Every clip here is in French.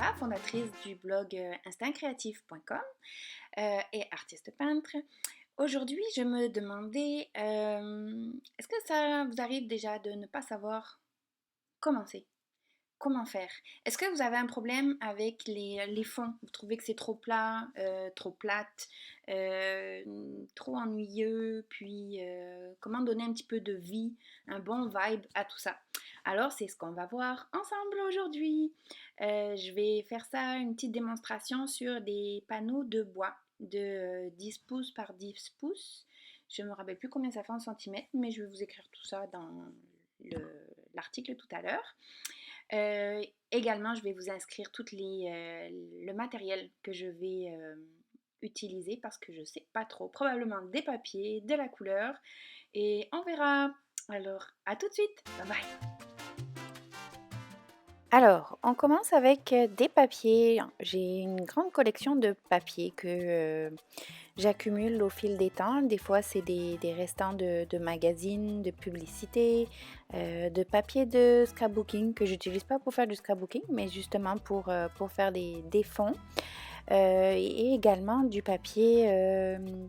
Sarah, fondatrice du blog instinctcreatif.com et artiste peintre. Aujourd'hui, je me demandais, est-ce que ça vous arrive déjà de ne pas savoir commencer? Comment faire? Est-ce que vous avez un problème avec les fonds? Vous trouvez que c'est trop plat, trop plate, euh, trop ennuyeux? Puis comment donner un petit peu de vie, un bon vibe à tout ça? Alors, c'est ce qu'on va voir ensemble aujourd'hui. Je vais faire ça, une petite démonstration sur des panneaux de bois de 10 pouces par 10 pouces. Je ne me rappelle plus combien ça fait en centimètres, mais je vais vous écrire tout ça dans l'article tout à l'heure. Également, je vais vous inscrire le matériel que je vais utiliser parce que je ne sais pas trop. Probablement des papiers, de la couleur et on verra. Alors, à tout de suite. Bye bye. Alors, on commence avec des papiers. J'ai une grande collection de papiers que j'accumule au fil des temps. Des fois, c'est des restants de magazines, de publicités, de papier de scrapbooking que j'utilise pas pour faire du scrapbooking, mais justement pour faire des fonds. Et également du papier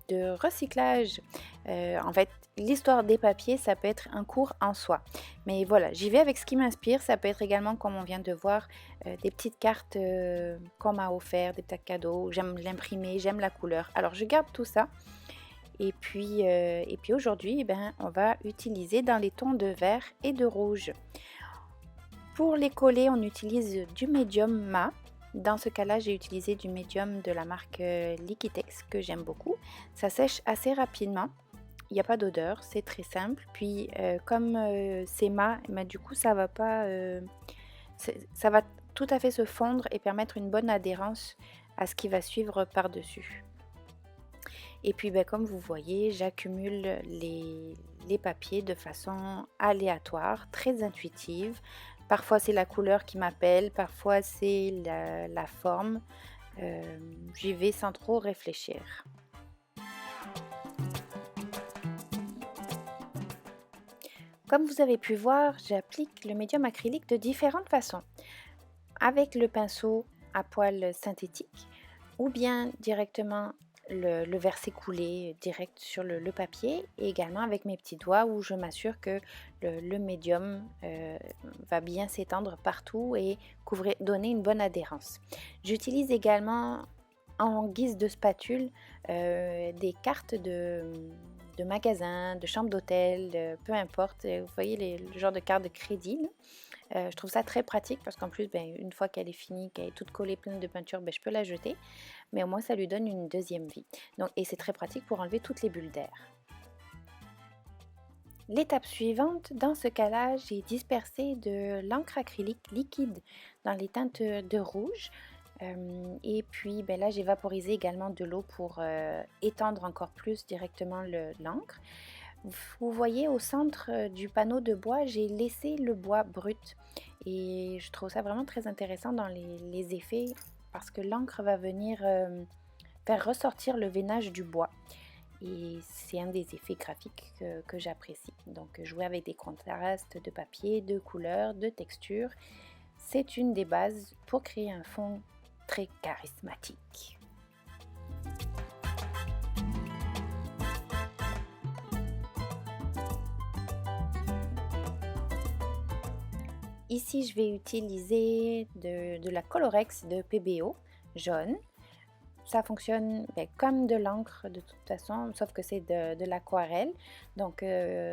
de recyclage. En fait, l'histoire des papiers, ça peut être un cours en soi. Mais voilà, j'y vais avec ce qui m'inspire. Ça peut être également, comme on vient de voir, des petites cartes qu'on m'a offert, des petits cadeaux. J'aime l'imprimer, j'aime la couleur. Alors, je garde tout ça. Et puis aujourd'hui, on va utiliser dans les tons de vert et de rouge. Pour les coller, on utilise du médium mat. Dans ce cas-là, j'ai utilisé du médium de la marque Liquitex que j'aime beaucoup. Ça sèche assez rapidement. Il n'y a pas d'odeur, c'est très simple. Puis comme c'est mat, du coup ça va pas, ça va tout à fait se fondre et permettre une bonne adhérence à ce qui va suivre par-dessus. Et puis comme vous voyez, j'accumule les papiers de façon aléatoire, très intuitive. Parfois c'est la couleur qui m'appelle, parfois c'est la forme. J'y vais sans trop réfléchir. Comme vous avez pu voir, j'applique le médium acrylique de différentes façons. Avec le pinceau à poils synthétique ou bien directement le verser couler direct sur le papier et également avec mes petits doigts où je m'assure que le médium va bien s'étendre partout et donner une bonne adhérence. J'utilise également en guise de spatule des cartes de magasins, de chambres d'hôtel, peu importe, vous voyez le genre de carte de crédit là. Je trouve ça très pratique parce qu'en plus, une fois qu'elle est finie, qu'elle est toute collée pleine de peinture, je peux la jeter. Mais au moins, ça lui donne une deuxième vie. Et c'est très pratique pour enlever toutes les bulles d'air. L'étape suivante, dans ce cas-là, j'ai dispersé de l'encre acrylique liquide dans les teintes de rouge. Et puis là, j'ai vaporisé également de l'eau pour étendre encore plus directement l'encre. Vous voyez au centre du panneau de bois, j'ai laissé le bois brut et je trouve ça vraiment très intéressant dans les effets parce que l'encre va venir faire ressortir le veinage du bois et c'est un des effets graphiques que j'apprécie. Donc jouer avec des contrastes de papier, de couleurs, de textures, c'est une des bases pour créer un fond très charismatique. Ici, je vais utiliser de la Colorex de PBO jaune. Ça fonctionne comme de l'encre de toute façon, sauf que c'est de l'aquarelle. Donc,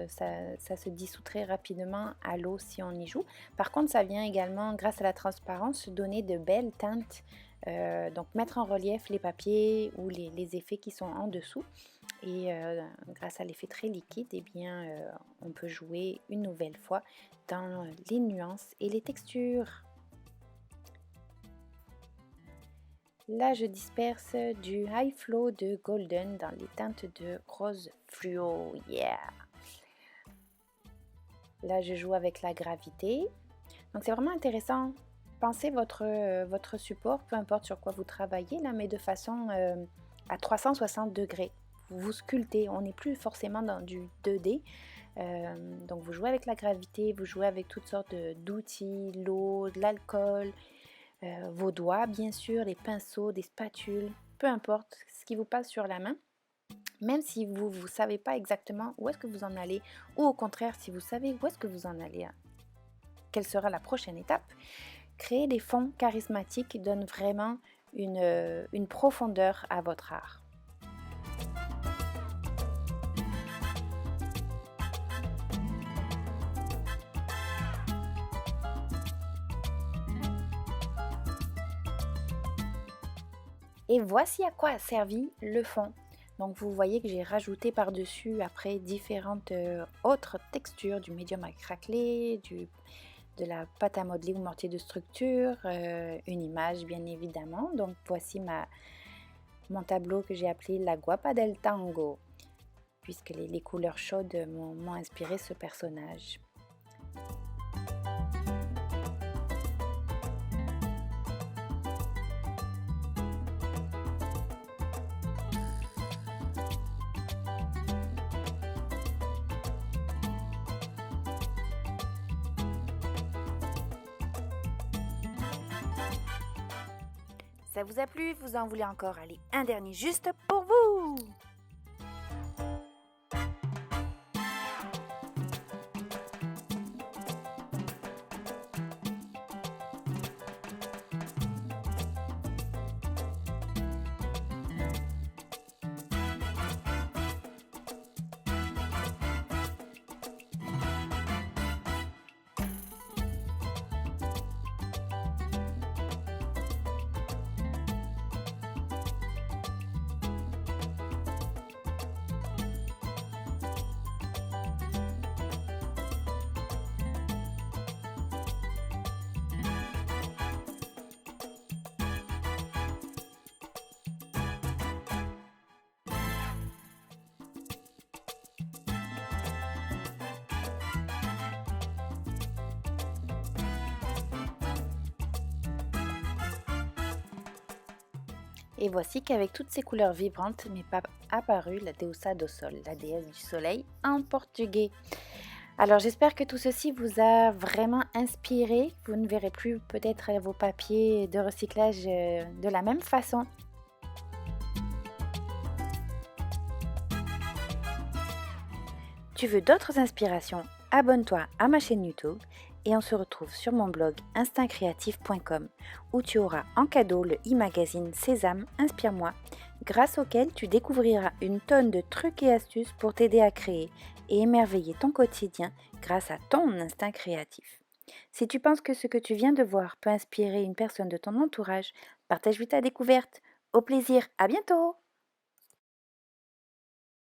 ça se dissout très rapidement à l'eau si on y joue. Par contre, ça vient également, grâce à la transparence, donner de belles teintes. Donc, mettre en relief les papiers ou les effets qui sont en dessous. Et grâce à l'effet très liquide, on peut jouer une nouvelle fois dans les nuances et les textures. Là, je disperse du High Flow de Golden dans les teintes de rose fluo. Yeah! Là, je joue avec la gravité. Donc, c'est vraiment intéressant. Pensez votre support, peu importe sur quoi vous travaillez, là, mais de façon à 360 degrés. Vous sculptez, on n'est plus forcément dans du 2D. Donc vous jouez avec la gravité, vous jouez avec toutes sortes d'outils, l'eau, de l'alcool, vos doigts bien sûr, des pinceaux, des spatules, peu importe ce qui vous passe sur la main. Même si vous ne savez pas exactement où est-ce que vous en allez, ou au contraire si vous savez où est-ce que vous en allez, quelle sera la prochaine étape, créer des fonds charismatiques donne vraiment une profondeur à votre art. Et voici à quoi a servi le fond. Donc vous voyez que j'ai rajouté par-dessus après différentes autres textures, du médium à craqueler, de la pâte à modeler ou mortier de structure, une image bien évidemment. Donc voici mon tableau que j'ai appelé la Guapa del Tango, puisque les couleurs chaudes m'ont inspiré ce personnage. Ça vous a plu? Vous en voulez encore? Allez, un dernier juste pour vous! Et voici qu'avec toutes ces couleurs vibrantes m'est apparue la Deusa do Sol, la déesse du soleil en portugais. Alors j'espère que tout ceci vous a vraiment inspiré. Vous ne verrez plus peut-être vos papiers de recyclage de la même façon. Tu veux d'autres inspirations? Abonne-toi à ma chaîne YouTube et on se retrouve sur mon blog instinctcreatif.com où tu auras en cadeau le e-magazine Sésame Inspire-moi, grâce auquel tu découvriras une tonne de trucs et astuces pour t'aider à créer et émerveiller ton quotidien grâce à ton instinct créatif. Si tu penses que ce que tu viens de voir peut inspirer une personne de ton entourage, partage-lui ta découverte. Au plaisir, à bientôt!